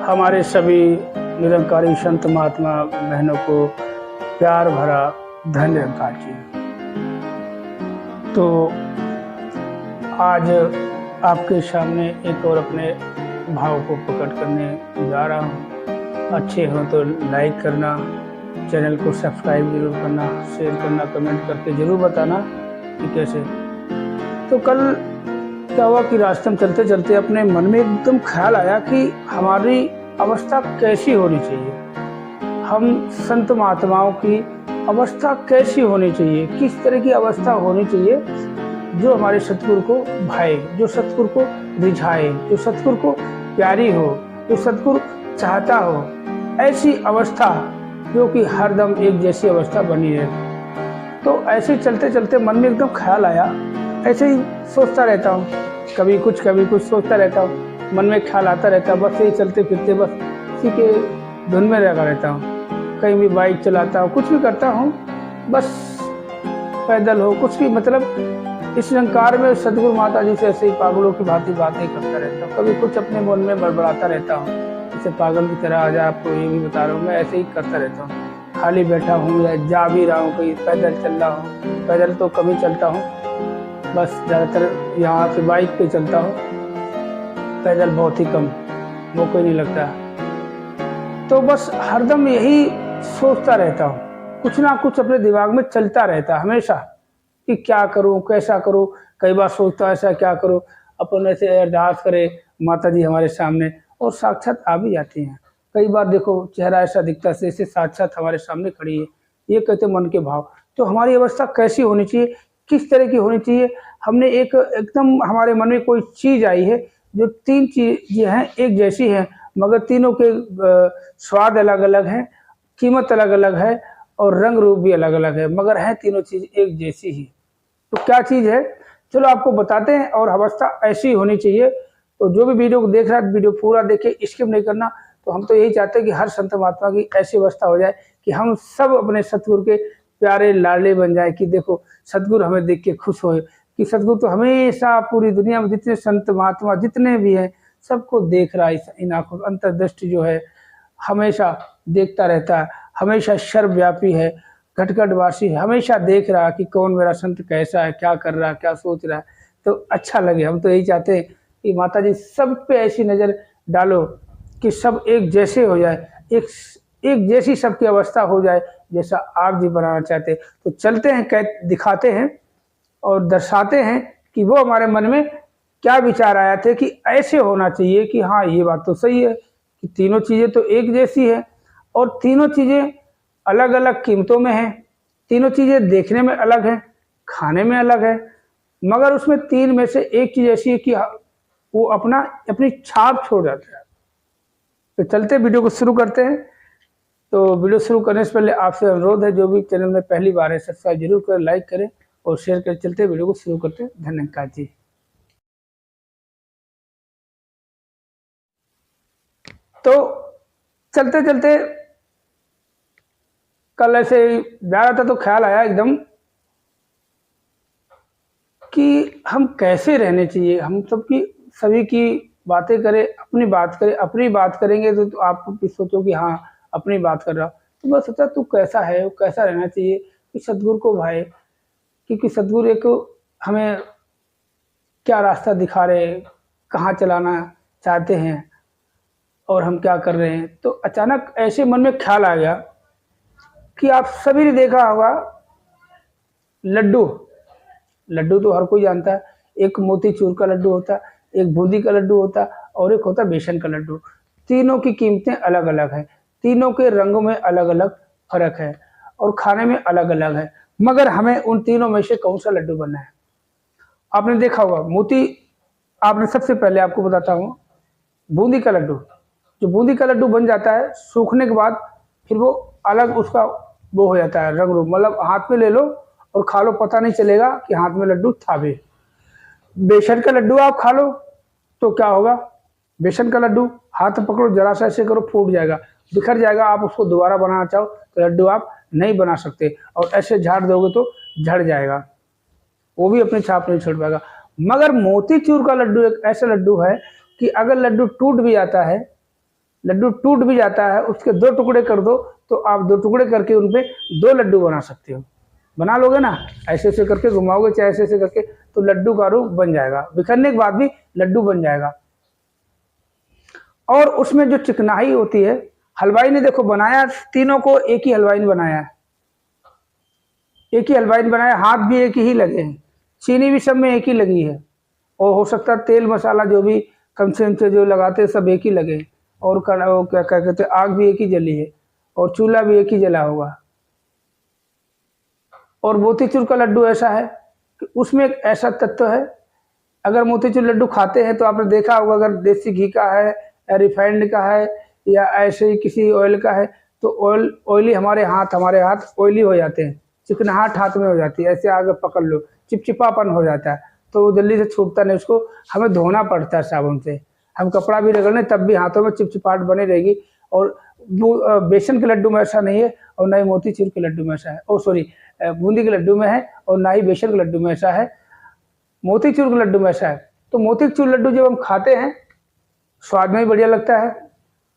हमारे सभी निरंकारी संत महात्मा बहनों को प्यार भरा धन्यवाद जी। तो आज आपके सामने एक और अपने भाव को प्रकट करने जा रहा हूँ। अच्छे हो तो लाइक करना, चैनल को सब्सक्राइब जरूर करना, शेयर करना, कमेंट करके जरूर बताना कि कैसे। तो कल क्या हुआ कि रास्ते में चलते चलते अपने मन में एकदम ख्याल आया कि हमारी अवस्था कैसी होनी चाहिए, हम संत महात्माओं की अवस्था कैसी होनी चाहिए, किस तरह की अवस्था होनी चाहिए जो हमारे सतगुरु को भाए, जो सतगुरु को रिझाए, जो सतगुरु को प्यारी हो, जो सतगुरु चाहता हो, ऐसी अवस्था जो कि हरदम एक जैसी अवस्था बनी रहे। तो ऐसे चलते चलते मन में एकदम ख्याल आया, ऐसे ही सोचता रहता हूँ, कभी कुछ सोचता रहता हूँ, मन में ख्याल आता रहता है, बस यही चलते फिरते बस इसी के धुन में लगा रहता हूँ। कहीं भी बाइक चलाता हूँ, कुछ भी करता हूँ, बस पैदल हो, कुछ भी, मतलब इस निरंकार में सतगुरु माता जी से ऐसे ही पागलों की भांति बातें करता रहता हूँ। कभी कुछ अपने मन में बड़बड़ाता रहता हूँ, जैसे पागल की तरह आज आपको ये भी बता रहा हूँ, मैं ऐसे ही करता रहता हूँ। खाली बैठा हूँ या जा भी रहा हूँ, कहीं पैदल चल रहा हूँ, पैदल तो कभी चलता हूँ, बस ज़्यादातर यहाँ से बाइक पे चलता हूँ, पैदल बहुत ही कम, वो कोई नहीं लगता। तो बस हरदम यही सोचता रहता हूँ, कुछ ना कुछ अपने दिमाग में चलता रहता है हमेशा कि क्या करूँ, कैसा करूँ। कई बार सोचता ऐसा क्या करूँ, अपन ऐसे अरदास करे माता जी हमारे सामने और साक्षात आ भी जाती हैं। कई बार देखो चेहरा ऐसा दिखता है जैसे साक्षात हमारे सामने खड़ी है। ये कहते मन के भाव। तो हमारी अवस्था कैसी होनी चाहिए, किस तरह की होनी चाहिए। हमने एकदम हमारे मन में कोई चीज़ आई है, जो तीन चीज़ें हैं एक जैसी हैं, मगर तीनों के स्वाद अलग अलग हैं, कीमत अलग अलग है और रंग रूप भी अलग अलग है, मगर है तीनों चीज़ एक जैसी ही। तो क्या चीज़ है, चलो आपको बताते हैं। और अवस्था ऐसी होनी चाहिए। तो जो भी वीडियो को देख रहा है, वीडियो पूरा देखे, स्किप नहीं करना। तो हम तो यही चाहते हैं कि हर संत महात्मा की ऐसी अवस्था हो जाए कि हम सब अपने सतगुरु के प्यारे लाडले बन जाए, कि देखो सतगुरु हमें देख के खुश हो, कि सतगुरु तो हमेशा पूरी दुनिया में जितने संत महात्मा जितने भी हैं सबको देख रहा है। इन आंखों अंतर्दृष्टि जो है हमेशा देखता रहता है, हमेशा सर्वव्यापी है, घटघटवासी है, हमेशा देख रहा है कि कौन मेरा संत कैसा है, क्या कर रहा है, क्या सोच रहा है। तो अच्छा लगे। हम तो यही चाहते हैं कि माता जी सब पे ऐसी नज़र डालो कि सब एक जैसे हो जाए, एक जैसी सबकी अवस्था हो जाए जैसा आप जी बनाना चाहते। तो चलते हैं, दिखाते हैं और दर्शाते हैं कि वो हमारे मन में क्या विचार आया थे कि ऐसे होना चाहिए। कि हाँ ये बात तो सही है कि तीनों चीज़ें तो एक जैसी है और तीनों चीज़ें अलग अलग कीमतों में हैं, तीनों चीज़ें देखने में अलग हैं, खाने में अलग है, मगर उसमें तीन में से एक चीज़ ऐसी है कि वो अपनी छाप छोड़ जाता है। तो चलते वीडियो को शुरू करते हैं। तो वीडियो शुरू करने से पहले आपसे अनुरोध है, जो भी चैनल में पहली बार है सब्सक्राइब जरूर करें, लाइक करें और शेयर करें। चलते वीडियो को शुरू करते हैं। धन्यवाद जी। तो चलते चलते कल ऐसे जा रहा था तो ख्याल आया एकदम कि हम कैसे रहने चाहिए। हम सबकी सभी की बातें करें, अपनी बात करें, अपनी बात करेंगे तो आप भी सोचो कि हाँ अपनी बात कर रहा। तो बस सोचा तू कैसा है, कैसा रहना चाहिए कि सतगुरु को भाए, क्योंकि सतगुरु एक हमें क्या रास्ता दिखा रहे हैं, कहाँ चलाना चाहते हैं और हम क्या कर रहे हैं। तो अचानक ऐसे मन में ख्याल आ गया कि आप सभी ने देखा होगा लड्डू। लड्डू तो हर कोई जानता है, एक मोतीचूर का लड्डू होता है, एक बूंदी का लड्डू होता है और एक होता है बेसन का लड्डू। तीनों की कीमतें अलग अलग है, तीनों के रंगों में अलग अलग फर्क है और खाने में अलग अलग है, मगर हमें उन तीनों में से कौन सा लड्डू बनना है। आपने देखा होगा आपने सबसे पहले आपको बताता हूँ बूंदी का लड्डू। जो बूंदी का लड्डू बन जाता है सूखने के बाद फिर वो अलग उसका वो हो जाता है रंग रूप, मतलब हाथ में ले लो और खा लो, पता नहीं चलेगा कि हाथ में लड्डू था भी। बेसन का लड्डू आप खा लो तो क्या होगा, बेसन का लड्डू हाथ में पकड़ो, जरा सा ऐसे करो, फूट जाएगा, बिखर जाएगा। आप उसको दोबारा बनाना चाहो तो लड्डू आप नहीं बना सकते, और ऐसे झाड़ दोगे तो झड़ जाएगा, वो भी अपनी छाप नहीं छोड़ पाएगा। मगर मोतीचूर का लड्डू एक ऐसा लड्डू है कि अगर लड्डू टूट भी जाता है लड्डू टूट भी जाता है, उसके 2 टुकड़े कर दो तो आप 2 टुकड़े करके उनपे 2 लड्डू बना सकते हो। बना लोगे ना, ऐसे ऐसे करके घुमाओगे चाहे ऐसे ऐसे करके, तो लड्डू का रूप बन जाएगा, बिखरने के बाद भी लड्डू बन जाएगा। और उसमें जो चिकनाई होती है, हलवाई ने देखो बनाया, तीनों को एक ही हलवाई ने बनाया है, एक ही हलवाई ने बनाया, हाथ भी एक ही लगे हैं, चीनी भी सब में एक ही लगी है, और हो सकता है तेल मसाला जो भी कमचे जो लगाते हैं सब एक ही लगे हैं, और वो क्या क्या कहते हैं, आग भी एक ही जली है, और चूल्हा भी एक ही जला होगा। और मोतीचूर का लड्डू ऐसा है कि उसमें एक ऐसा तत्व है, अगर मोतीचूर लड्डू खाते हैं तो आपने देखा होगा, अगर देसी घी का है या रिफाइंड का है या ऐसे ही किसी ऑयल का है, तो ऑयली हमारे हाथ ऑयली हो जाते हैं, चिकनाहट हाथ में हो जाती है, ऐसे आगे पकड़ लो चिपचिपापन हो जाता है, तो वो जल्दी से छूटता नहीं, उसको हमें धोना पड़ता है साबुन से, हम कपड़ा भी रगड़ने तब भी हाथों में चिपचिपाहट बनी रहेगी। और वो बेसन के लड्डू में ऐसा नहीं है, और ना ही मोतीचूर के लड्डू में ऐसा है, ओ सॉरी बूंदी के लड्डू में है, और ना ही बेसन के लड्डू में ऐसा है, मोतीचूर के लड्डू में ऐसा है। तो मोतीचूर लड्डू जब हम खाते हैं स्वाद में भी बढ़िया लगता है,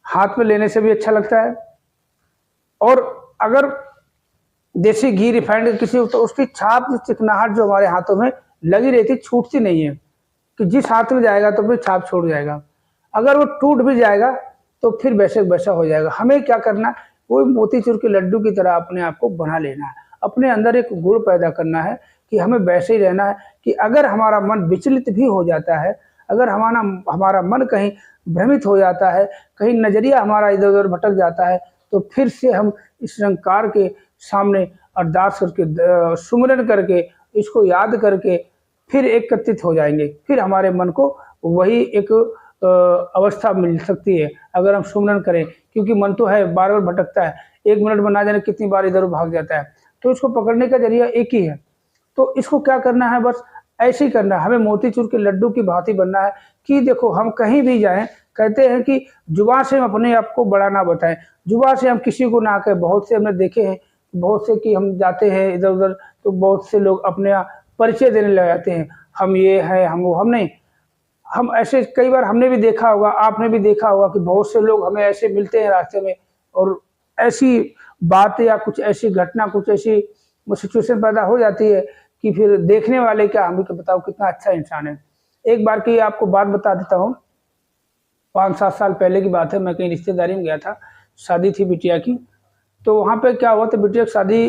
हाथ में लेने से भी अच्छा लगता है, और अगर देसी घी रिफाइंड किसी तो उसकी छाप चिकनाहट जो हमारे हाथों में लगी रहती छूटती नहीं है, कि जिस हाथ में जाएगा तो फिर छाप छोड़ जाएगा, अगर वो टूट भी जाएगा तो फिर वैसे वैसा हो जाएगा। हमें क्या करना है, वो मोतीचूर के लड्डू की तरह अपने आप को बना लेना है, अपने अंदर एक गुण पैदा करना है कि हमें वैसे ही रहना है, कि अगर हमारा मन विचलित भी हो जाता है, अगर हमारा मन कहीं भ्रमित हो जाता है, कहीं नजरिया हमारा इधर उधर भटक जाता है, तो फिर से हम इस निरंकार के सामने अरदास करके सुमिरन करके इसको याद करके फिर एकत्रित हो जाएंगे, फिर हमारे मन को वही एक अवस्था मिल सकती है अगर हम सुमिरन करें, क्योंकि मन तो है बार बार भटकता है, 1 मिनट में ना जाने कितनी बार इधर भाग जाता है, तो इसको पकड़ने का जरिया एक ही है। तो इसको क्या करना है, बस ऐसे ही करना है, हमें मोतीचूर के लड्डू की भांति बनना है, कि देखो हम कहीं भी जाएं, कहते हैं कि जुबान से हम अपने आप को बड़ा ना बताएं, जुबान से हम किसी को ना कहें। बहुत से हमने देखे हैं, बहुत से कि हम जाते हैं इधर उधर तो बहुत से लोग अपने परिचय देने लग जाते हैं, हम ये है हम वो, हम नहीं, हम ऐसे कई बार हमने भी देखा होगा, आपने भी देखा होगा कि बहुत से लोग हमें ऐसे मिलते हैं रास्ते में, और ऐसी बात या कुछ ऐसी घटना, कुछ ऐसी सिचुएशन पैदा हो जाती है कि फिर देखने वाले क्या, हम भी बताओ कितना अच्छा इंसान है। एक बार की आपको बात बता देता हूँ, 5-7 साल पहले की बात है, मैं कहीं रिश्तेदारी में गया था, शादी थी बिटिया की, तो वहाँ पे क्या हुआ था, बिटिया की शादी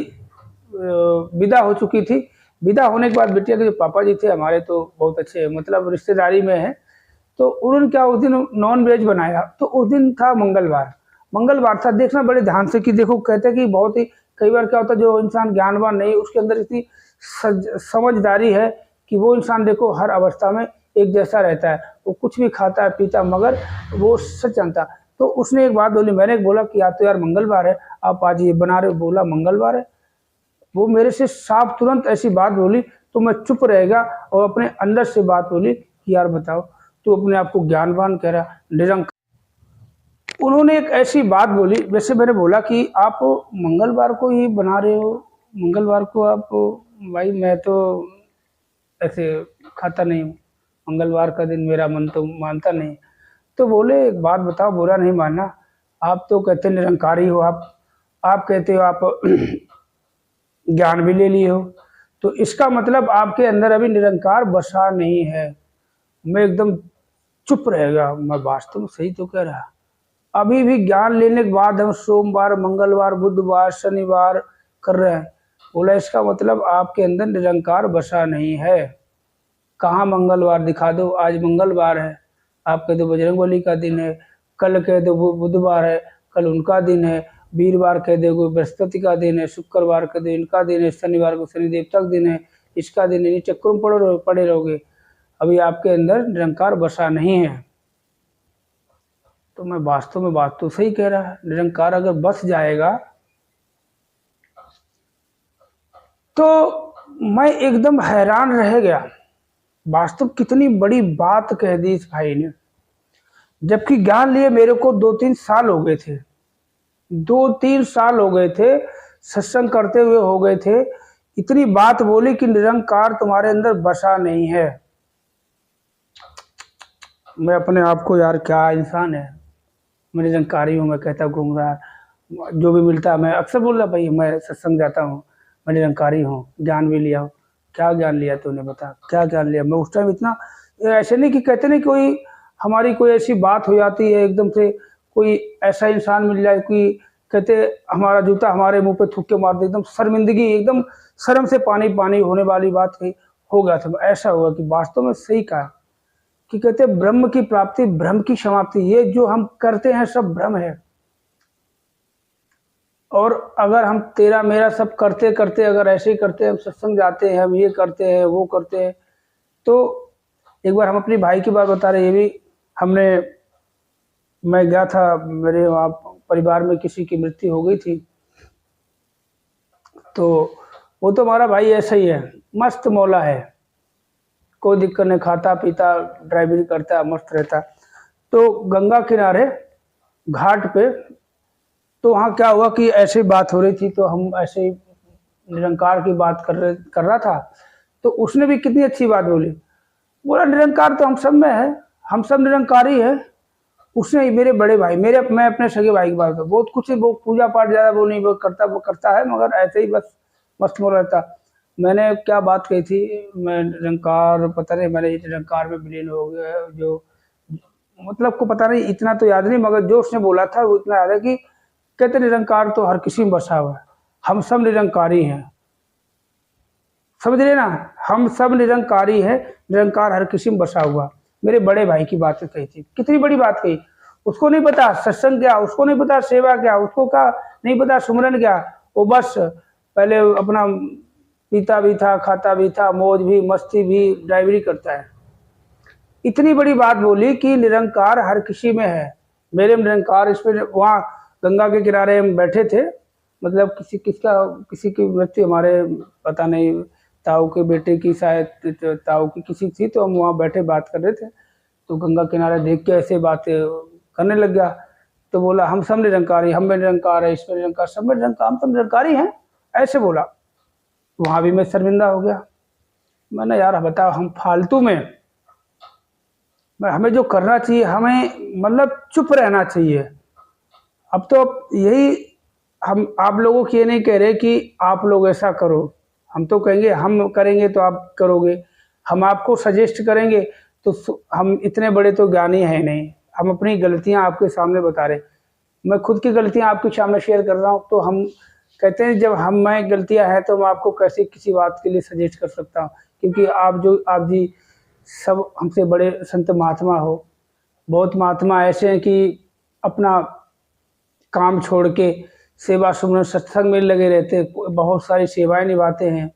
विदा हो चुकी थी। विदा होने के बाद बिटिया के जो पापा जी थे हमारे, तो बहुत अच्छे मतलब रिश्तेदारी में है, तो उन्होंने क्या उस दिन नॉन वेज बनाया, तो उस दिन था मंगलवार था। देखना बड़े ध्यान से कि देखो, कहते हैं कि बहुत ही कई बार क्या होता है, जो इंसान ज्ञानवान नहीं उसके अंदर इतनी समझदारी है कि वो इंसान देखो हर अवस्था में एक जैसा रहता है, वो कुछ भी खाता है पीता, मगर वो सच जानता। तो उसने एक बात बोली, मैंने बोला कि आप तो यार मंगलवार है, आप आज ये बना रहे हो, बोला मंगलवार है, वो मेरे से साफ तुरंत ऐसी बात बोली, तो मैं चुप रहेगा और अपने अंदर से बात बोली कि यार बताओ, तू अपने आप को ज्ञानवान कह रहा, निरंकार। उन्होंने एक ऐसी बात बोली, वैसे मैंने बोला कि आप मंगलवार को ही बना रहे हो, मंगलवार को आप, भाई मैं तो ऐसे खाता नहीं हूँ, मंगलवार का दिन मेरा मन तो मानता नहीं। तो बोले एक बात बताओ, बुरा नहीं मानना, आप तो कहते निरंकारी हो, आप कहते हो आप ज्ञान भी ले लिए हो, तो इसका मतलब आपके अंदर अभी निरंकार बसा नहीं है। मैं एकदम चुप रहेगा, मैं वास्तव में सही तो कह रहा, अभी भी ज्ञान लेने के बाद हम सोमवार मंगलवार बुधवार शनिवार कर रहे हैं। बोला इसका मतलब आपके अंदर निरंकार बसा नहीं है। कहाँ मंगलवार दिखा दो, आज मंगलवार है, आप कह दो बजरंगबली का दिन है, कल कह दो बुधवार है, कल उनका दिन है, वीरवार कह दो बृहस्पति का दिन है, शुक्रवार कह दो इनका दिन है, शनिवार को शनि देवता का दिन है, इसका दिन है, चक्रों में पड़े रहोगे, अभी आपके अंदर निरंकार बसा नहीं है। तो मैं वास्तव में बात तो सही कह रहा है, निरंकार अगर बस जाएगा तो मैं एकदम हैरान रह गया, वास्तव कितनी बड़ी बात कह दी इस भाई ने, जबकि ज्ञान लिए मेरे को 2-3 साल हो गए थे, 2-3 साल हो गए थे, सत्संग करते हुए हो गए थे, इतनी बात बोली कि निरंकार तुम्हारे अंदर बसा नहीं है। मैं अपने आप को यार क्या इंसान है, मैं निरंकारी हूँ, मैं कहता घूम रहा, जो भी मिलता मैं अक्सर बोल रहा भाई मैं सत्संग जाता हूँ, मैं निरंकारी हूँ, ज्ञान भी लिया हूँ। क्या ज्ञान लिया तूने बता, क्या ज्ञान लिया? मैं उस टाइम इतना ऐसे नहीं कि कहते नहीं कोई हमारी कोई ऐसी बात हो जाती है एकदम से, कोई ऐसा इंसान मिल जाए कोई कहते हमारा जूता हमारे मुंह पे थूक के मार दे, एकदम शर्मिंदगी, एकदम शर्म से पानी पानी होने वाली बात कही हो गया था। ऐसा हुआ कि वास्तव में सही कहा कि कहते ब्रह्म की प्राप्ति, ब्रह्म की समाप्ति, ये जो हम करते हैं सब भ्रम है। और अगर हम तेरा मेरा सब करते करते अगर ऐसे ही करते हैं, हम सत्संग जाते हैं, हम ये करते हैं वो करते हैं, तो एक बार हम अपनी भाई की बात बता रहे, ये भी हमने, मैं गया था, मेरे वहाँ परिवार में किसी की मृत्यु हो गई थी, तो वो तो हमारा भाई ऐसा ही है, मस्त मौला है, कोई दिक्कत नहीं, खाता पीता ड्राइविंग करता मस्त रहता। तो गंगा किनारे घाट पे, तो वहाँ क्या हुआ कि ऐसी बात हो रही थी, तो हम ऐसे ही निरंकार की बात कर रहा था, तो उसने भी कितनी अच्छी बात बोली, बोला निरंकार तो हम सब में है, हम सब निरंकारी है। उसने मेरे बड़े भाई, मैं अपने सगे भाई की बात करता, बहुत कुछ वो पूजा पाठ ज़्यादा वो नहीं वो करता है, मगर ऐसे ही बस मस्त मोड़ रहता। मैंने क्या बात कही थी, मैं निरंकार, पता नहीं मैंने निरंकार में विलीन हो गया, जो मतलब को पता नहीं, इतना तो याद नहीं, मगर जो उसने बोला था वो इतना याद है कि कहते निरंकार तो हर किसी में बसा हुआ है, हम सब निरंकारी हैं, समझ रहे ना, हम सब निरंकारी हैं, निरंकार हर किसी में बसा हुआ। मेरे बड़े भाई की बात कही थी, कितनी बड़ी बात कही। उसको नहीं पता सत्संग क्या, उसको नहीं पता सेवा क्या, उसको क्या नहीं पता सुमरन क्या, वो बस पहले अपना पीता भी था, खाता भी था, मौज भी, मस्ती भी, ड्राइवरी करता है। इतनी बड़ी बात बोली कि निरंकार हर किसी में है, मेरे में निरंकार, इसमें वहाँ गंगा के किनारे हम बैठे थे, मतलब किसी की मृत्यु हमारे पता नहीं, ताऊ के बेटे की शायद, ताऊ की किसी थी, तो हम वहाँ बैठे बात कर रहे थे, तो गंगा किनारे देख के ऐसे बातें करने लग गया। तो बोला हम सब निरंकारी, हम में निरंकार है, इसमें निरंकार, सब में निरंकार, हम सब निरंकारी हैं, ऐसे बोला। वहाँ भी मैं शर्मिंदा हो गया। मैंने यार बताओ, हम फालतू में, हमें जो करना चाहिए, हमें मतलब चुप रहना चाहिए। अब तो यही, हम आप लोगों को ये नहीं कह रहे कि आप लोग ऐसा करो, हम तो कहेंगे हम करेंगे तो आप करोगे, हम आपको सजेस्ट करेंगे, तो हम इतने बड़े तो ज्ञानी हैं नहीं, हम अपनी गलतियां आपके सामने बता रहे, मैं खुद की गलतियां आपके सामने शेयर कर रहा हूँ। तो हम कहते हैं जब हम में गलतियां हैं तो मैं आपको कैसे किसी बात के लिए सजेस्ट कर सकता हूँ, क्योंकि आप जी सब हमसे बड़े संत महात्मा हो, बहुत महात्मा ऐसे हैं कि अपना काम छोड़ के सेवा सुमरन सत्संग में लगे रहते हैं, बहुत सारी सेवाएं निभाते हैं,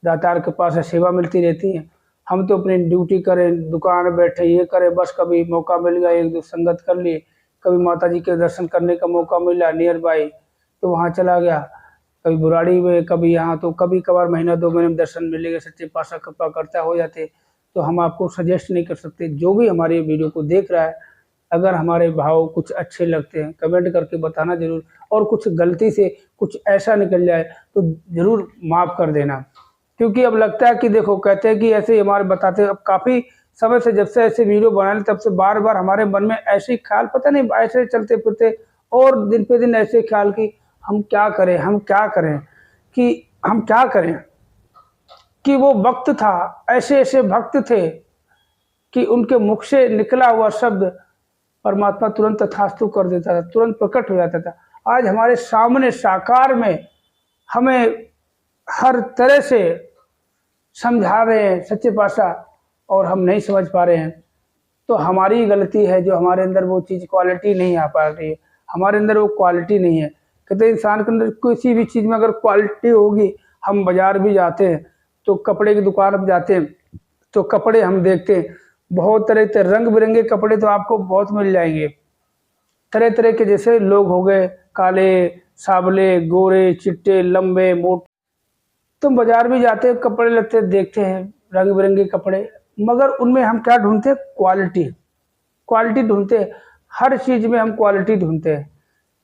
दातार के पास सेवा मिलती रहती है। हम तो अपनी ड्यूटी करें, दुकान बैठे ये करें, बस कभी मौका मिल गया एक दो संगत कर लिए, कभी माता जी के दर्शन करने का मौका मिला नियर बाई तो वहाँ चला गया, कभी बुराड़ी में, कभी यहाँ, तो कभी कभार महीना 2 महीने में दर्शन मिलेगा, सच्चे पातशाह कृपा करता हो जाते। तो हम आपको सजेस्ट नहीं कर सकते। जो भी हमारे वीडियो को देख रहा है, अगर हमारे भाव कुछ अच्छे लगते हैं कमेंट करके बताना जरूर, और कुछ गलती से कुछ ऐसा निकल जाए तो ज़रूर माफ़ कर देना, क्योंकि अब लगता है कि देखो कहते हैं कि ऐसे हमारे बताते, अब काफ़ी समय से जब से ऐसे वीडियो बनाने तब से बार बार हमारे मन में ऐसे ख्याल, पता नहीं ऐसे चलते फिरते, और दिन पे दिन ऐसे ख्याल कि हम क्या करें, हम क्या करें, कि हम क्या करें, कि वो वक्त था, ऐसे ऐसे भक्त थे कि उनके मुख से निकला हुआ शब्द परमात्मा तुरंत तथास्तु कर देता था, तुरंत प्रकट हो जाता था। आज हमारे सामने साकार में हमें हर तरह से समझा रहे हैं सच्चे पातशाह, और हम नहीं समझ पा रहे हैं, तो हमारी गलती है, जो हमारे अंदर वो चीज़ क्वालिटी नहीं आ पा रही है, हमारे अंदर वो क्वालिटी नहीं है। कहते इंसान के अंदर किसी भी चीज़ में अगर क्वालिटी होगी, हम बाजार भी जाते हैं तो कपड़े की दुकान पर जाते हैं तो कपड़े हम देखते हैं, बहुत तरह के रंग बिरंगे कपड़े तो आपको बहुत मिल जाएंगे, तरह तरह के, जैसे लोग हो गए काले, सावले, गोरे, चिट्टे, लंबे, मोटे, तुम बाजार भी जाते हैं कपड़े लेते देखते हैं रंग बिरंगे कपड़े, मगर उनमें हम क्या ढूंढते हैं? क्वालिटी, क्वालिटी ढूंढते हैं, हर चीज़ में हम क्वालिटी ढूंढते हैं।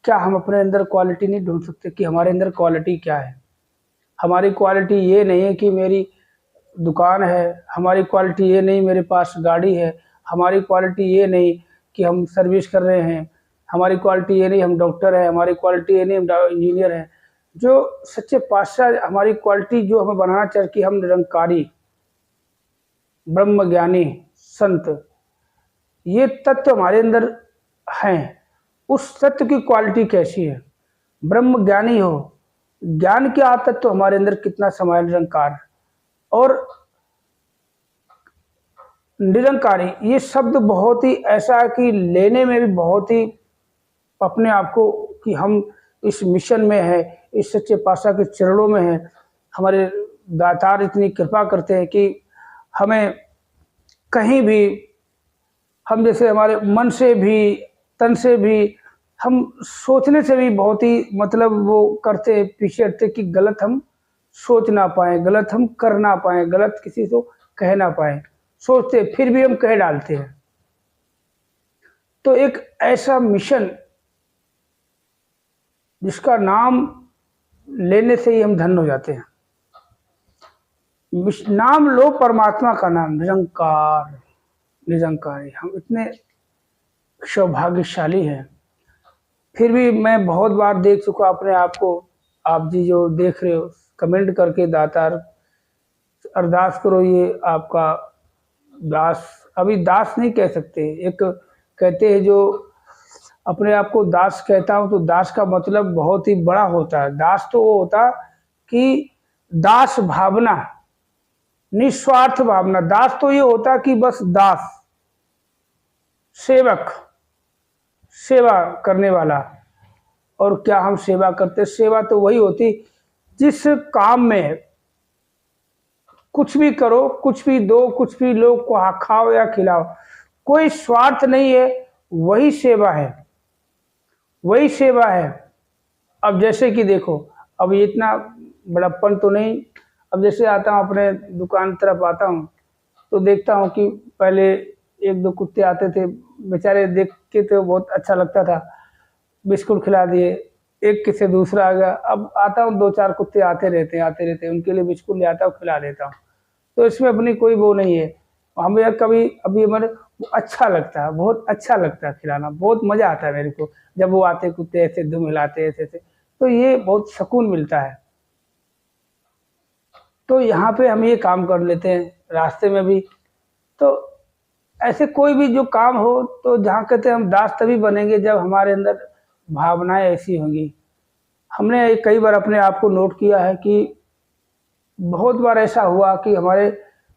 क्या हम अपने अंदर क्वालिटी नहीं ढूंढ सकते कि हमारे अंदर क्वालिटी क्या है? हमारी क्वालिटी ये नहीं है कि मेरी दुकान है, हमारी क्वालिटी ये नहीं मेरे पास गाड़ी है, हमारी क्वालिटी ये नहीं कि हम सर्विस कर रहे हैं, हमारी क्वालिटी ये नहीं हम डॉक्टर हैं, हमारी क्वालिटी ये नहीं हम इंजीनियर हैं। जो सच्चे पातशाह हमारी क्वालिटी जो हमें बनाना चाहिए कि हम निरंकारी ब्रह्मज्ञानी संत, ये तत्व हमारे अंदर हैं। उस तत्व की क्वालिटी कैसी है? ब्रह्म ज्ञानी हो, ज्ञान के आ तत्व हमारे अंदर कितना समाया निरंकार और निरंकारी। ये शब्द बहुत ही ऐसा है कि लेने में भी बहुत ही अपने आप को कि हम इस मिशन में है, इस सच्चे पातशाह के चरणों में है। हमारे दातार इतनी कृपा करते हैं कि हमें कहीं भी हम जैसे हमारे मन से भी, तन से भी, हम सोचने से भी बहुत ही मतलब वो करते हैं, पीछे हटते कि गलत हम सोच ना पाए, गलत हम कर ना पाए, गलत किसी को कह ना पाए। सोचते फिर भी हम कह डालते हैं। तो एक ऐसा मिशन जिसका नाम लेने से ही हम धन्य हो जाते हैं। नाम लो परमात्मा का नाम, निरंकार, निरंकारी। हम इतने सौभाग्यशाली हैं। फिर भी मैं बहुत बार देख चुका अपने आप को। आप जी जो देख रहे हो कमेंट करके दातार अरदास करो, ये आपका दास, अभी दास नहीं कह सकते, एक कहते हैं जो अपने आप को दास कहता हूँ तो दास का मतलब बहुत ही बड़ा होता है। दास तो वो होता कि दास भावना, निस्वार्थ भावना। दास तो ये होता कि बस दास, सेवक, सेवा करने वाला। और क्या हम सेवा करते? सेवा तो वही होती जिस काम में कुछ भी करो, कुछ भी दो, कुछ भी लो, खाओ या खिलाओ, कोई स्वार्थ नहीं है, वही सेवा है, वही सेवा है। अब जैसे कि देखो, अब इतना बड़प्पन तो नहीं, अब जैसे आता हूँ अपने दुकान तरफ आता हूँ तो देखता हूँ कि पहले एक दो कुत्ते आते थे, बेचारे देख के तो बहुत अच्छा लगता था, बिस्कुट खिला दिए, एक किसी दूसरा आ गया। अब आता हूँ, दो चार कुत्ते आते रहते हैं, उनके लिए बिस्कुट ले आता हूँ, खिला देता हूँ। तो इसमें अपनी कोई वो नहीं है। हम यार कभी अभी हमारे अच्छा लगता है, बहुत अच्छा लगता है खिलाना, बहुत मज़ा आता है मेरे को जब वो आते कुत्ते ऐसे दुम हिलाते ऐसे ऐसे, तो ये बहुत सुकून मिलता है। तो यहाँ पे हम ये काम कर लेते हैं रास्ते में भी। तो ऐसे कोई भी जो काम हो तो जहाँ कहते हैं हम दास तभी बनेंगे जब हमारे अंदर भावनाएं ऐसी होंगी। हमने कई बार अपने आप को नोट किया है कि बहुत बार ऐसा हुआ कि हमारे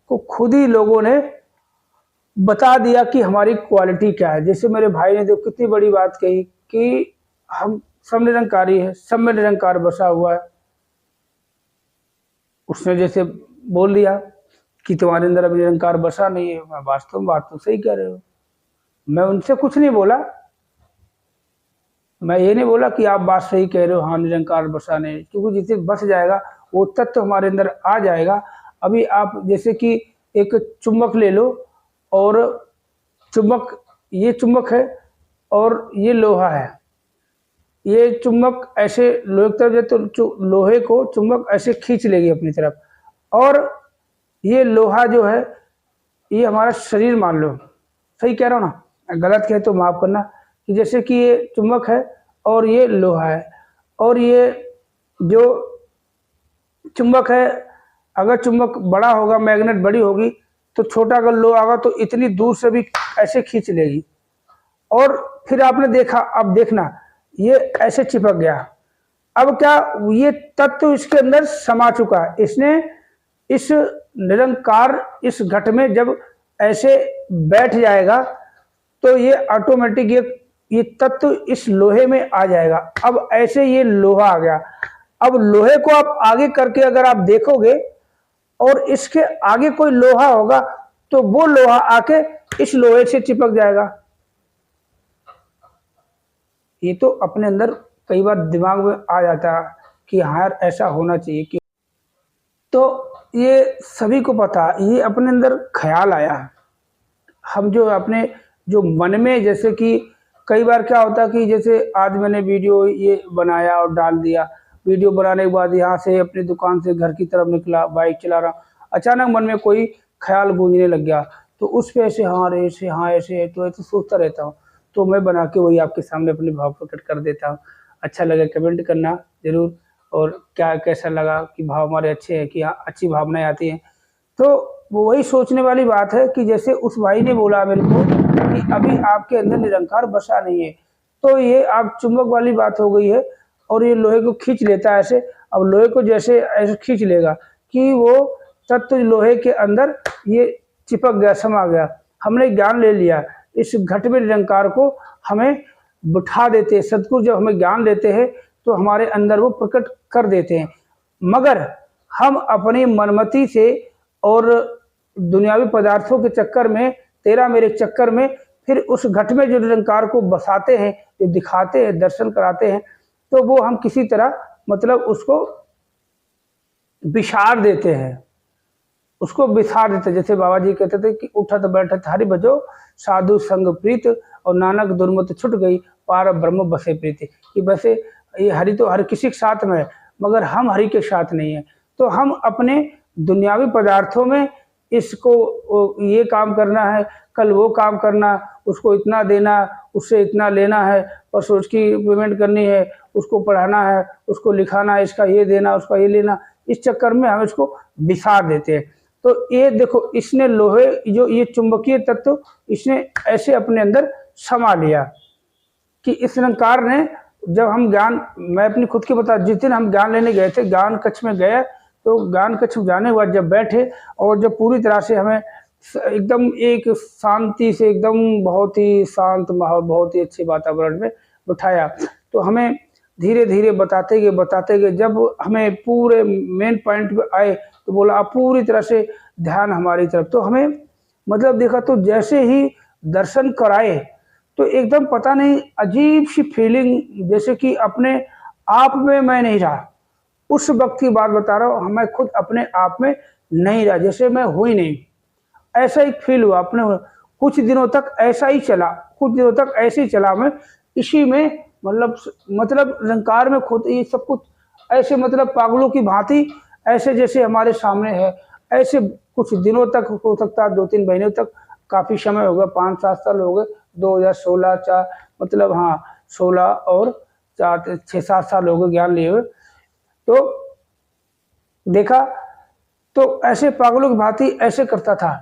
को खुद ही लोगों ने बता दिया कि हमारी क्वालिटी क्या है। जैसे मेरे भाई ने जो कितनी बड़ी बात कही कि हम सब निरंकारी है, सब में निरंकार बसा हुआ है। उसने जैसे बोल दिया कि तुम्हारे अंदर अभी निरंकार बसा नहीं है। मैं वास्तव में बात तो सही कह रहे हो। मैं उनसे कुछ नहीं बोला, मैं ये नहीं बोला कि आप बात सही कह रहे हो, हाँ निरंकार बसा नहीं, क्योंकि जिसे बस जाएगा वो तत्व हमारे अंदर आ जाएगा। अभी आप जैसे कि एक चुंबक ले लो, और चुंबक, ये चुंबक है और ये लोहा है। ये चुंबक ऐसे लोहे की तरफ तो लोहे को चुंबक ऐसे खींच लेगी अपनी तरफ, और ये लोहा जो है ये हमारा शरीर मान लो, सही कह रहा हूँ ना, गलत कहे तो माफ़ करना, कि जैसे कि ये चुंबक है और ये लोहा है, और ये जो चुंबक है, अगर चुंबक बड़ा होगा, मैग्नेट बड़ी होगी, तो छोटा अगर लोहा होगा तो इतनी दूर से भी ऐसे खींच लेगी। और फिर आपने देखा, अब देखना ये ऐसे चिपक गया। अब क्या, ये तत्व इसके अंदर समा चुका है। इसने इस निरंकार इस घट में जब ऐसे बैठ जाएगा तो ये ऑटोमेटिक ये तत्व इस लोहे में आ जाएगा। अब ऐसे ये लोहा आ गया। अब लोहे को आप आगे करके अगर आप देखोगे और इसके आगे कोई लोहा होगा तो वो लोहा आके इस लोहे से चिपक जाएगा। ये तो अपने अंदर कई बार दिमाग में आ जाता है कि हाँ यार ऐसा होना चाहिए कि, तो ये सभी को पता, ये अपने अंदर ख्याल आया। हम जो अपने जो मन में, जैसे कि कई बार क्या होता है कि जैसे आज मैंने वीडियो ये बनाया और डाल दिया, वीडियो बनाने के बाद यहाँ से अपनी दुकान से घर की तरफ निकला, बाइक चला रहा, अचानक मन में कोई ख्याल गूंजने लग गया, तो उस पे ऐसे हाँ ऐसे, हाँ ऐसे, तो ऐसे सोचता रहता हूँ। तो मैं बना के वही आपके सामने अपने भाव प्रकट कर देता हूँ। अच्छा लगे कमेंट करना ज़रूर, और क्या कैसा लगा कि भाव हमारे अच्छे हैं कि हाँ अच्छी भावनाएँ आती हैं। तो वो वही सोचने वाली बात है कि जैसे उस भाई ने बोला मेरे को कि अभी आपके अंदर निरंकार बसा नहीं है, तो ये आप चुंबक वाली बात हो गई है और ये लोहे को खींच लेता है ऐसे। अब लोहे को जैसे ऐसे खींच लेगा कि वो तत्व लोहे के अंदर ये चिपक गया, समा गया। हमने ज्ञान ले लिया, इस घट में निरंकार को हमें बिठा देते हैं। सदगुरु जब हमें ज्ञान देते हैं तो हमारे अंदर वो प्रकट कर देते हैं, मगर हम अपनी मनमति से और दुनियावी पदार्थों के चक्कर में, तेरा मेरे चक्कर में, फिर उस घट में जो निरंकार को बसाते हैं, जो दिखाते हैं, दर्शन कराते हैं, तो वो हम किसी तरह मतलब उसको बिसार देते हैं, उसको बिसार देते। जैसे बाबा जी कहते थे कि उठत बैठत हरि भजो, साधु संग प्रीत, और नानक दुर्मत छुट गई, पार ब्रह्म बसे प्रीति। कि वैसे ये हरि तो हर किसी के साथ में है, मगर हम हरि के साथ नहीं है। तो हम अपने दुनियावी पदार्थों में इसको ये काम करना है, कल वो काम करना, उसको इतना देना, उससे इतना लेना है, परसों उसकी पेमेंट करनी है, उसको पढ़ाना है, उसको लिखाना है, इसका ये देना, उसका ये लेना, इस चक्कर में हम इसको बिसार देते हैं। तो ये देखो, इसने लोहे जो ये चुंबकीय तत्व इसने ऐसे अपने अंदर समा लिया कि इस निरंकार ने, जब हम ज्ञान, मैं अपनी खुद की बता, जिस दिन हम ज्ञान लेने गए थे, ज्ञान कक्ष में गए, तो ज्ञान कक्ष में जाने के बाद जब बैठे और जब पूरी तरह से हमें एकदम एक शांति से, एकदम बहुत ही शांत माहौल, बहुत ही अच्छे वातावरण में बिठाया, तो हमें धीरे धीरे बताते गए, जब हमें पूरे मेन पॉइंट पे आए तो बोला आप पूरी तरह से ध्यान हमारी तरफ। तो हमें मतलब देखा तो जैसे ही दर्शन कराए तो एकदम पता नहीं अजीब सी फीलिंग, जैसे कि अपने आप में मैं नहीं रहा। उस वक्त की बात बता रहा हूँ, मैं खुद अपने आप में नहीं रहा, जैसे मैं हुई नहीं, ऐसा एक फील हुआ अपने। कुछ दिनों तक ऐसा ही चला, कुछ दिनों तक ऐसे ही चला, मैं इसी में मतलब निरंकार में खुद ये सब कुछ ऐसे मतलब पागलों की भांति, ऐसे जैसे हमारे सामने है, ऐसे कुछ दिनों तक, हो सकता है 2-3 महीनों तक, काफ़ी समय हो गया, 5-7 साल हो गए, 2016 4 मतलब हाँ 16 और 4-6-7 साल हो गए ज्ञान लिए हुए। तो देखा तो ऐसे पागलों की भांति ऐसे करता था।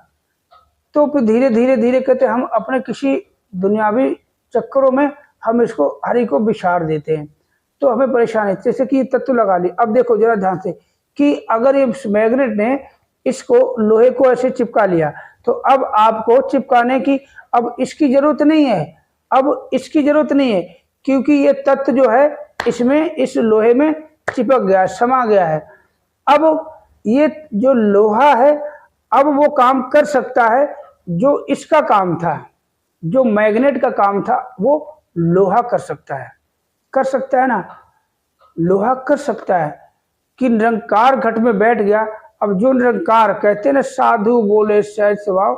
तो फिर धीरे धीरे कहते हम अपने किसी दुनियावी चक्करों में हम इसको हरि को बिसार देते हैं, तो हमें परेशानी। जैसे कि तत्व लगा ली, अब देखो जरा ध्यान से कि अगर ये मैग्नेट ने इसको लोहे को ऐसे चिपका लिया, तो अब आपको चिपकाने की अब इसकी जरूरत नहीं है, अब इसकी जरूरत नहीं है, क्योंकि ये तत्व जो है इसमें, इस लोहे में चिपक गया, समा गया है। अब ये जो लोहा है अब वो काम कर सकता है जो इसका काम था, जो मैग्नेट का काम था वो लोहा कर सकता है ना, लोहा कर सकता है कि निरंकार घट में बैठ गया। अब जो निरंकार कहते हैं ना, साधु बोले सहज स्वभाव,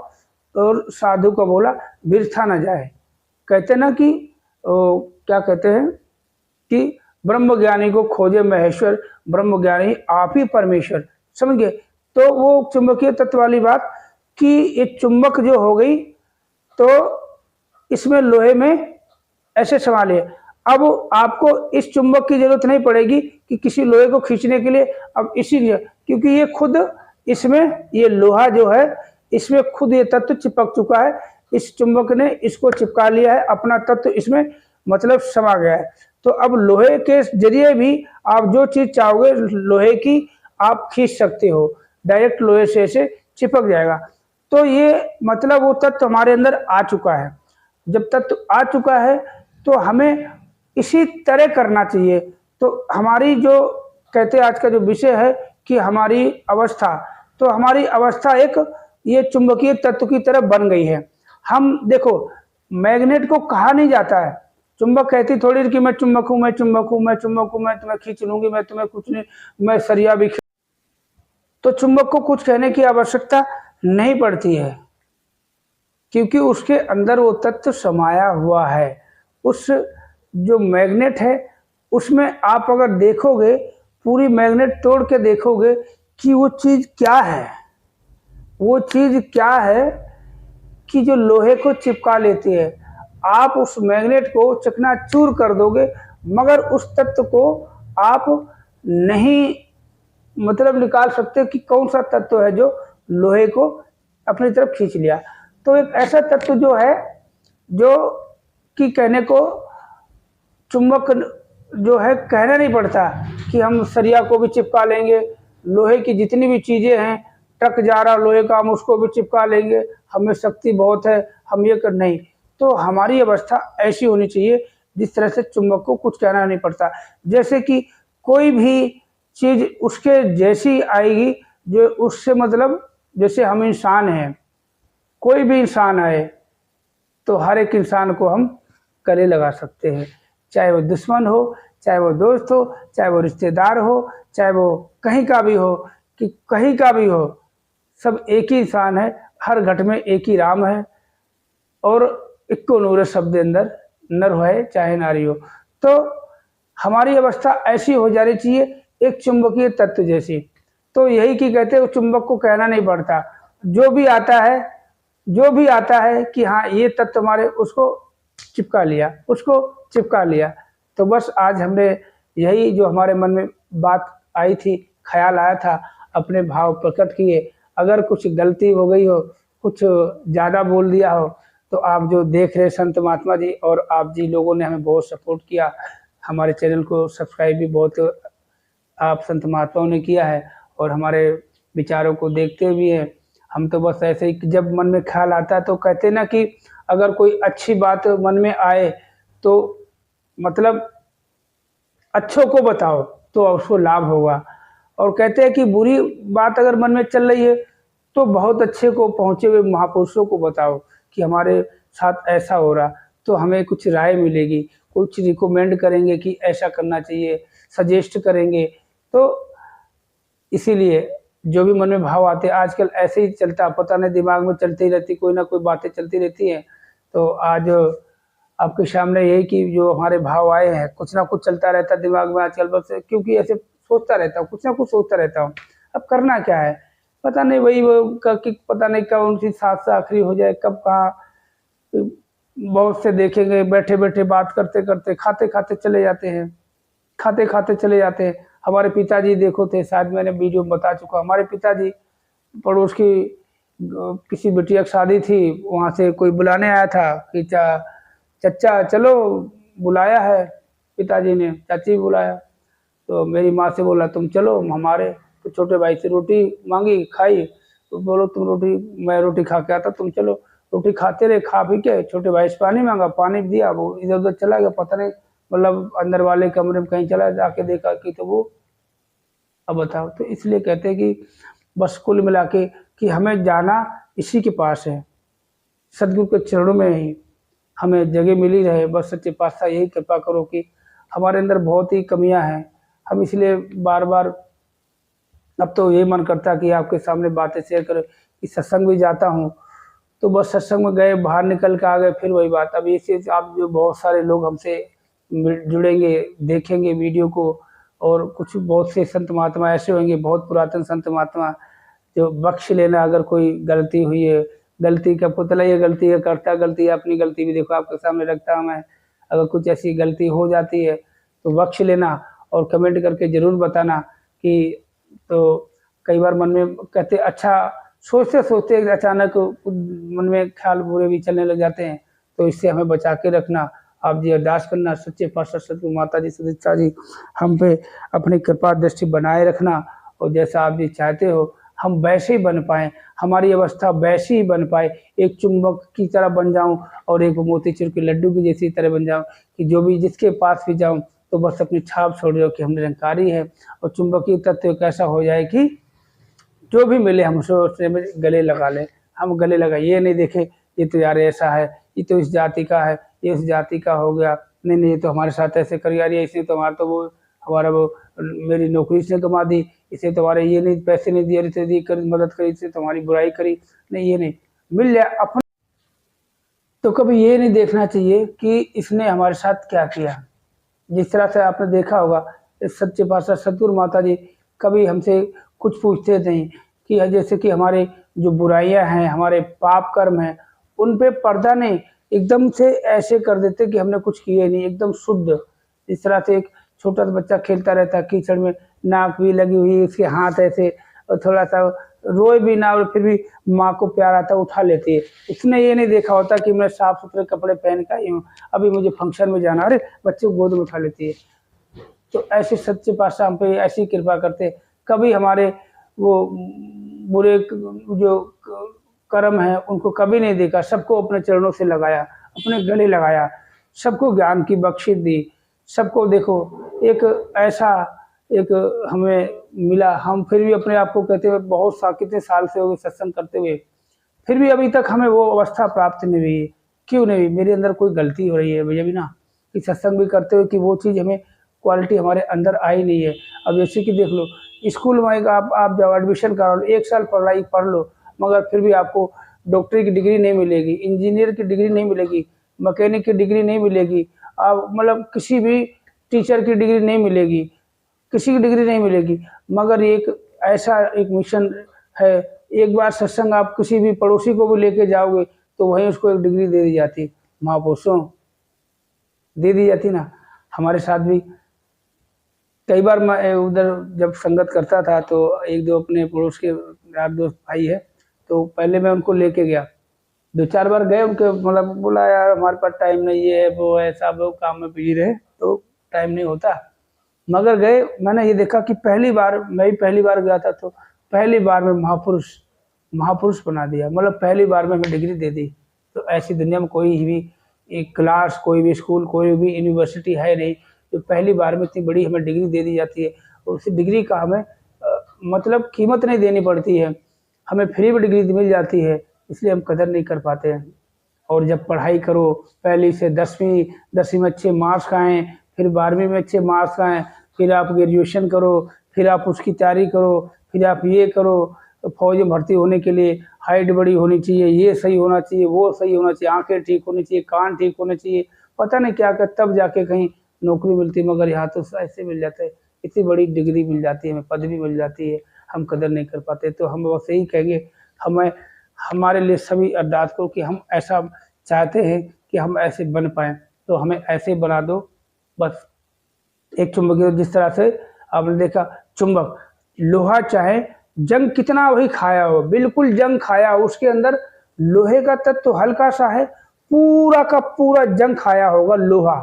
और साधु का बोला बिरथा न जाए। कहते ना कि क्या कहते हैं कि ब्रह्म ज्ञानी को खोजे महेश्वर, ब्रह्म ज्ञानी आप ही परमेश्वर, समझ गए। तो वो चुंबकीय तत्व वाली बात कि ये चुंबक जो हो गई, तो इसमें लोहे में ऐसे संभाले। अब आपको इस चुंबक की जरूरत नहीं पड़ेगी कि किसी लोहे को खींचने के लिए, अब इसीलिए क्योंकि ये खुद इसमें, ये लोहा जो है इसमें खुद ये तत्व चिपक चुका है, इस चुंबक ने इसको चिपका लिया है, अपना तत्व इसमें मतलब समा गया है। तो अब लोहे के जरिए भी आप जो चीज चाहोगे लोहे की आप खींच सकते हो, डायरेक्ट लोहे से ऐसे चिपक जाएगा। तो ये मतलब वो तत्व हमारे अंदर आ चुका है। जब तत्व आ चुका है तो हमें इसी तरह करना चाहिए। तो हमारी जो कहते हैं आज का जो विषय है कि हमारी अवस्था, तो हमारी अवस्था एक ये चुंबकीय तत्व की तरह बन गई है। हम देखो, मैग्नेट को कहा नहीं जाता है, चुंबक कहती थोड़ी कि मैं चुंबक हूं, मैं चुंबक हूं, मैं चुंबक हूं, मैं तुम्हें खींच लूंगी, मैं तुम्हें कुछ नहीं, मैं सरिया भी। तो चुंबक को कुछ कहने की आवश्यकता नहीं पड़ती है, क्योंकि उसके अंदर वो तत्व समाया हुआ है। उस जो मैग्नेट है उसमें आप अगर देखोगे, पूरी मैग्नेट तोड़ के देखोगे कि वो चीज क्या है, वो चीज क्या है कि जो लोहे को चिपका लेती है। आप उस मैग्नेट को चकनाचूर कर दोगे, मगर उस तत्व को आप नहीं मतलब निकाल सकते कि कौन सा तत्व है जो लोहे को अपनी तरफ खींच लिया। तो एक ऐसा तत्व जो है, जो कि कहने को चुंबक जो है कहना नहीं पड़ता कि हम सरिया को भी चिपका लेंगे, लोहे की जितनी भी चीज़ें हैं, ट्रक जा रहा लोहे का हम उसको भी चिपका लेंगे, हमें शक्ति बहुत है, हम ये कर नहीं। तो हमारी अवस्था ऐसी होनी चाहिए जिस तरह से चुंबक को कुछ कहना नहीं पड़ता। जैसे कि कोई भी चीज़ उसके जैसी आएगी, जो उससे मतलब जैसे हम इंसान हैं, कोई भी इंसान आए तो हर एक इंसान को हम गले लगा सकते हैं, चाहे वो दुश्मन हो, चाहे वो दोस्त हो, चाहे वो रिश्तेदार हो, चाहे वो कहीं का भी हो, कि कहीं का भी हो, सब एक ही इंसान है, हर घट में एक ही राम है। और इक्को नूर शब्द अंदर नर है चाहे नारी हो। तो हमारी अवस्था ऐसी हो जानी चाहिए एक चुंबकीय तत्व जैसी। तो यही कि कहते हैं चुंबक को कहना नहीं पड़ता, जो भी आता है, जो भी आता है कि हाँ ये तत्व हमारे, उसको चिपका लिया, उसको चिपका लिया। तो बस आज हमने यही जो हमारे मन में बात आई थी, ख्याल आया था, अपने भाव प्रकट किए। अगर कुछ गलती हो गई हो, कुछ ज़्यादा बोल दिया हो, तो आप जो देख रहे संत महात्मा जी और आप जी लोगों ने हमें बहुत सपोर्ट किया, हमारे चैनल को सब्सक्राइब भी बहुत आप संत महात्माओं ने किया है और हमारे विचारों को देखते भी हैं। हम तो बस ऐसे ही जब मन में ख्याल आता है तो कहते ना कि अगर कोई अच्छी बात मन में आए तो मतलब अच्छों को बताओ तो उसको लाभ होगा, और कहते हैं कि बुरी बात अगर मन में चल रही है तो बहुत अच्छे को पहुँचे हुए महापुरुषों को बताओ कि हमारे साथ ऐसा हो रहा, तो हमें कुछ राय मिलेगी, कुछ रिकमेंड करेंगे कि ऐसा करना चाहिए, सजेस्ट करेंगे। तो इसीलिए जो भी मन में भाव आते हैं, आजकल ऐसे ही चलता, पता नहीं दिमाग में चलती ही रहती, कोई ना कोई बातें चलती रहती हैं। तो आज आपके सामने यही कि जो हमारे भाव आए हैं, कुछ ना कुछ चलता रहता है दिमाग में आजकल, बस क्योंकि ऐसे सोचता रहता हूँ, कुछ ना कुछ सोचता रहता हूँ। अब करना क्या है पता नहीं, वही वो कि पता नहीं कब उनकी सांस से आखिरी हो जाए, कब कहाँ। बहुत से देखेंगे बैठे बैठे बात करते करते खाते खाते चले जाते हैं, खाते खाते चले जाते हैं। हमारे पिताजी देखो थे, शायद मैंने वीडियो में बता चुका, हमारे पिताजी पड़ोस की किसी बिटिया की शादी थी, वहाँ से कोई बुलाने आया था कि चचा चलो, बुलाया है पिताजी ने, चाची बुलाया। तो मेरी माँ से बोला तुम चलो हमारे, तो छोटे भाई से रोटी मांगी, खाई, तो बोलो तुम रोटी, मैं रोटी खा के आता, तुम चलो। रोटी खाते रहे, खा पी के छोटे भाई से पानी मांगा, पानी दिया, वो इधर उधर चला गया, पता नहीं मतलब अंदर वाले कमरे में कहीं चला, जाके देखा कि तो वो, अब बताओ। तो इसलिए कहते हैं कि बस कुल मिला के कि हमें जाना इसी के पास है, सदगुरु के चरणों में ही हमें जगह मिली रहे। बस सच्चे पातशाह यही कृपा करो कि हमारे अंदर बहुत ही कमियां हैं, हम इसलिए बार बार अब तो यही मन करता है कि आपके सामने बातें शेयर करें। कि सत्संग भी जाता हूँ तो बस सत्संग में गए, बाहर निकल के आ गए, फिर वही बात। अब इसे आप जो बहुत सारे लोग हमसे जुड़ेंगे, देखेंगे वीडियो को, और कुछ बहुत से संत महात्मा ऐसे होंगे, बहुत पुरातन संत महात्मा, जो बख्श लेना अगर कोई गलती हुई है, गलती का पुतला ये गलती है करता, गलती है, अपनी गलती भी देखो आपके सामने रखता हूँ मैं। अगर कुछ ऐसी गलती हो जाती है तो बख्श लेना और कमेंट करके ज़रूर बताना कि, तो कई बार मन में कहते अच्छा सोचते सोचते अचानक मन में ख्याल बुरे भी चलने लग जाते हैं, तो इससे हमें बचा के रखना। आप जी अरदास करना सच्चे पातशाह सतगुरु माता जी सदिच्छा जी हम पे अपनी कृपा दृष्टि बनाए रखना, और जैसा आप जी चाहते हो हम वैसे ही बन पाएँ, हमारी अवस्था वैसी ही बन पाए, एक चुंबक की तरह बन जाऊं और एक मोतीचूर के लड्डू की जैसी तरह बन जाऊं, कि जो भी जिसके पास भी जाऊं तो बस अपनी छाप छोड़ दो कि हम निरंकारी है। और चुंबकीय तत्व कैसा हो जाए कि जो भी मिले हम उससे में गले लगा लें, हम गले लगा, ये नहीं देखें ये तो यार ऐसा है, ये तो इस जाति का है, ये उस जाति का हो गया, नहीं नहीं ये तो हमारे साथ ऐसे कर यार, इसने तो हमारा तो वो हमारा वो मेरी नौकरी इसने गंवा दी, इसे तुम्हारे ये नहीं पैसे नहीं दिए, इसे दी कर मदद करी, इससे तुम्हारी बुराई करी, नहीं ये नहीं मिल जाए अपन। तो कभी ये नहीं देखना चाहिए कि इसने हमारे साथ क्या किया। जिस तरह से आपने देखा होगा इस सच्चे पातशाह सतगुरु माता जी कभी हमसे कुछ पूछते नहीं, कि जैसे कि हमारे जो बुराइयां हैं, हमारे पाप कर्म हैं, उन पे पर्दा नहीं, एकदम से ऐसे कर देते कि हमने कुछ किया नहीं, एकदम शुद्ध। इस तरह से एक छोटा सा बच्चा खेलता रहता है कीचड़ में, नाक भी लगी हुई, उसके हाथ ऐसे, और थोड़ा सा रोए भी ना और फिर भी माँ को प्यार आता है, उठा लेती है। उसने ये नहीं देखा होता कि मैं साफ सुथरे कपड़े पहन के आई हूँ, अभी मुझे फंक्शन में जाना, अरे बच्चे को गोद में उठा लेती है। तो ऐसे सच्चे पातशाह हम पे ऐसी कृपा करते, कभी हमारे वो बुरे जो कर्म है उनको कभी नहीं देखा, सबको अपने चरणों से लगाया, अपने गले लगाया, सबको ज्ञान की बख्शिश दी, सबको देखो एक ऐसा एक हमें मिला। हम फिर भी अपने आप को कहते हुए बहुत कितने साल से हो गए सत्संग करते हुए, फिर भी अभी तक हमें वो अवस्था प्राप्त नहीं हुई है। क्यों नहीं हुई? मेरे अंदर कोई गलती हो रही है भैया भी ना, कि सत्संग भी करते हुए कि वो चीज़ हमें क्वालिटी हमारे अंदर आई नहीं है। अब जैसे कि देख लो, स्कूल में आप जब एडमिशन करा लो, 1 साल पढ़ाई पढ़ लो, मगर फिर भी आपको डॉक्टरी की डिग्री नहीं मिलेगी, इंजीनियर की डिग्री नहीं मिलेगी, मैकेनिक की डिग्री नहीं मिलेगी, आप मतलब किसी भी टीचर की डिग्री नहीं मिलेगी, किसी की डिग्री नहीं मिलेगी। मगर एक ऐसा एक मिशन है, एक बार सत्संग आप किसी भी पड़ोसी को भी लेके जाओगे तो वहीं उसको एक डिग्री दे दी जाती, महापुरुषों दे दी जाती ना। हमारे साथ भी कई बार मैं उधर जब संगत करता था तो एक दो अपने पड़ोस के यार दोस्त भाई है, तो पहले मैं उनको लेके गया, 2-4 बार गए उनके, मतलब बोला यार हमारे पास टाइम नहीं है, वो ऐसा वो काम में बिजी रहे तो टाइम नहीं होता। मगर गए, मैंने ये देखा कि पहली बार, मैं भी पहली बार गया था, तो पहली बार में महापुरुष बना दिया, मतलब पहली बार में हमें डिग्री दे दी। तो ऐसी दुनिया में कोई भी एक क्लास, कोई भी स्कूल, कोई भी यूनिवर्सिटी है नहीं, जो पहली बार में इतनी बड़ी हमें डिग्री दे दी जाती है। और उस डिग्री का हमें मतलब कीमत नहीं देनी पड़ती है, हमें फ्री में डिग्री मिल जाती है, इसलिए हम कदर नहीं कर पाते हैं। और जब पढ़ाई करो, पहली से 10वीं में अच्छे मार्क्स आएँ, फिर 12वीं में अच्छे मार्क्स आएँ, फिर आप ग्रेजुएशन करो, फिर आप उसकी तैयारी करो, फिर आप ये करो, तो फौज में भर्ती होने के लिए हाइट बड़ी होनी चाहिए, ये सही होना चाहिए, वो सही होना चाहिए, आँखें ठीक होनी चाहिए, कान ठीक होने चाहिए, पता नहीं क्या-क्या, तब जाके कहीं नौकरी मिलती है। मगर यहाँ तो ऐसे मिल जाता है, इतनी बड़ी डिग्री मिल जाती है, हमें पदवी मिल जाती है, हम कदर नहीं कर पाते। तो हम बस यही कहेंगे, हमें हमारे लिए सभी अरदास करो कि हम ऐसा चाहते हैं कि हम ऐसे बन पाएँ, तो हमें ऐसे बना दो। बस एक चुंबकीय, जिस तरह से आपने देखा चुंबक, लोहा चाहे जंग कितना वही खाया हो, बिल्कुल जंग खाया हो, उसके अंदर लोहे का तत्व तो हल्का सा है, पूरा का पूरा जंग खाया होगा लोहा।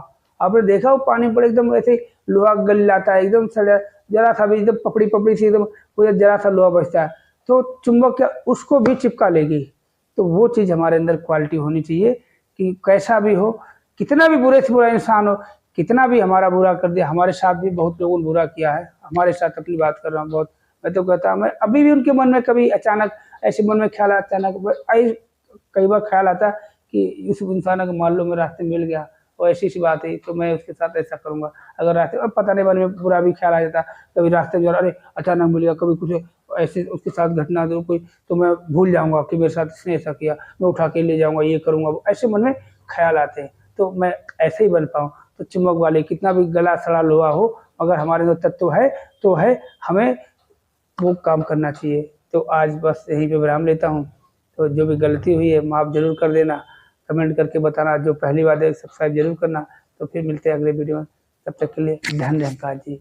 आपने देखा हो पानी पर एकदम ऐसे लोहा गल जाता है, एकदम सड़ा, जरा सा भी एकदम पपड़ी सी एकदम जरा सा लोहा बचता है, तो चुंबक क्या उसको भी चिपका लेगी। तो वो चीज़ हमारे अंदर क्वालिटी होनी चाहिए कि कैसा भी हो, कितना भी बुरे से बुरा इंसान हो, कितना भी हमारा बुरा कर दिया, हमारे साथ भी बहुत लोगों ने बुरा किया है, हमारे साथ अपनी बात कर रहा हूँ बहुत, मैं तो कहता हूँ, मैं अभी भी उनके मन में कभी अचानक ऐसे मन में ख्याल अचानक कई बार ख्याल आता कि उस इंसान को मान लो मैं रास्ते मिल गया और ऐसी बात है तो मैं उसके साथ ऐसा करूँगा। अगर रास्ते अब पता नहीं मन में बुरा भी ख्याल आ जाता, कभी रास्ते में अरे अचानक मिल गया, कभी कुछ ऐसे उसके साथ घटना दो कोई, तो मैं भूल जाऊँगा कि मेरे साथ इसने ऐसा किया, मैं उठा के ले जाऊँगा, ये करूँगा, ऐसे मन में ख्याल आते हैं। तो मैं ऐसे ही बन पाऊँ। तो चुंबक वाले कितना भी गला सड़ा लोहा हो, अगर हमारे अंदर तत्व है तो है, हमें वो काम करना चाहिए। तो आज बस यहीं पे विराम लेता हूँ। तो जो भी गलती हुई है माफ़ ज़रूर कर देना, कमेंट करके बताना, जो पहली बार है सब्सक्राइब ज़रूर करना। तो फिर मिलते हैं अगले वीडियो में, तब तक के लिए धन्यवाद जी।